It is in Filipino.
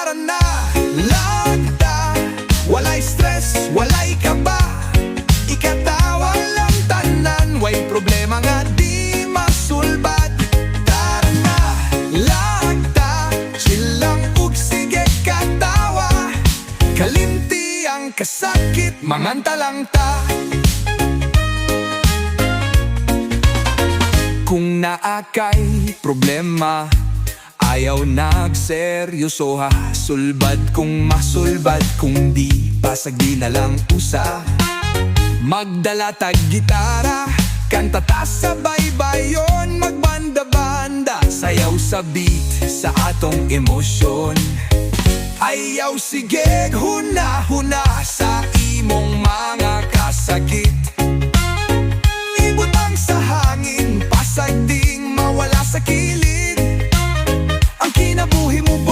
tara na, lagda. Walay stress, walay kaba, ikatawa lang tanan. Way problema nga di masulbad. Tara na, lagda. Chill lang ug sige katawa. Kalimti ang kasakit, manganta lang ta. Kung naakay problema, ayaw nagseryosoha. Sulbad kung masulbad, kung di pasag di na lang usa. Magdala tag gitara, kanta ta sabay-bayon. Magbanda-banda, sayaw sa beat sa atong emosyon. Ayaw sige huna-huna sa imong mga kasakit. Ibutang sa hangin, pasag ding mawala sa kilid. Ang kinabuhi mo